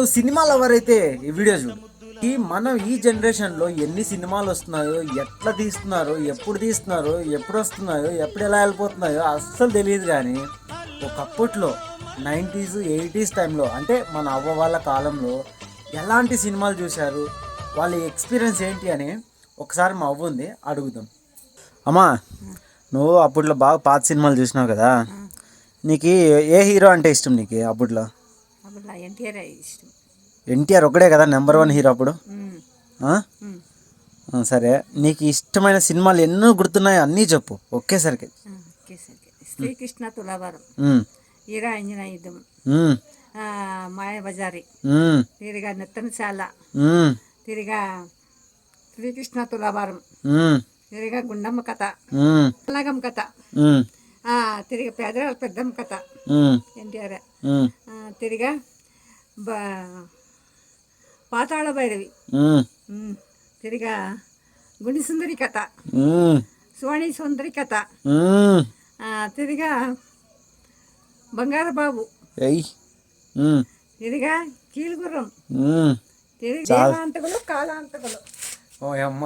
నువ్వు సినిమాలు ఎవరైతే ఈ వీడియో చూడు. మనం ఈ జనరేషన్లో ఎన్ని సినిమాలు వస్తున్నాయో, ఎట్లా తీస్తున్నారో, ఎప్పుడు తీస్తున్నారో, ఎప్పుడు వస్తున్నాయో, ఎప్పుడు ఎలా వెళ్ళిపోతున్నాయో అస్సలు తెలియదు. కానీ ఒకప్పట్లో 90s 80s టైంలో, అంటే మన అవ్వ వాళ్ళ కాలంలో ఎలాంటి సినిమాలు చూశారు, వాళ్ళ ఎక్స్పీరియన్స్ ఏంటి అని ఒకసారి మా అవ్వ ఉంది అడుగుదాం. అమ్మా, నువ్వు అప్పట్లో బాగా పాత సినిమాలు చూసినావు కదా, నీకు ఏ హీరో అంటే ఇష్టం? నీకు అప్పట్లో ఎన్టీఆర్ ఒకడే కదా నెంబర్ 1 హీరో అప్పుడు. సరే, నీకు ఇష్టమైన సినిమాలు ఎన్నో గుర్తున్నాయో అన్నీ చెప్పు ఒకేసారికి. శ్రీకృష్ణ తులాభారం, హీరా అంజనా యుద్ధం, మాయాబజారి, తిరిగా నెత్తనశాల, తిరిగా శ్రీకృష్ణ తులాభారం, తిరిగా గుండమ్మ కథ, నగం కథ, తిరిగి పేదరాళ్ళ పెద్దమ్మ కథ ఎన్టీఆర్, తిరిగా పాతాళ భైరవి, తిరిగా గుణిసుందరి కథ, సువాణి సుందరి కథ, తిరిగా బంగారబాబు, తిరిగా కీలుగుర్రం, తిరిగి దేవాంతకులు కాలాంతకులు. ఓ అమ్మ,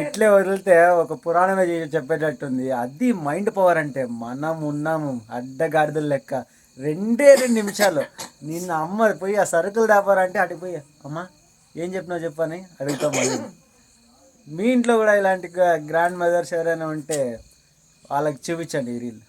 ఇట్లే వదిలితే ఒక పురాణమే చెప్పేటట్టుంది. అది మైండ్ పవర్ అంటే. మనం ఉన్నాము అడ్డగాడిదలు లెక్క 2 నిమిషాలు. నిన్న అమ్మ పోయి ఆ సరుకులు దాపారంటే అటు పోయి అమ్మ ఏం చెప్పినావు చెప్పని అడుగుతాం. మళ్ళీ మీ ఇంట్లో కూడా ఇలాంటి గ్రాండ్ మదర్స్ ఎవరైనా ఉంటే వాళ్ళకి చూపించండి ఈ రీల్.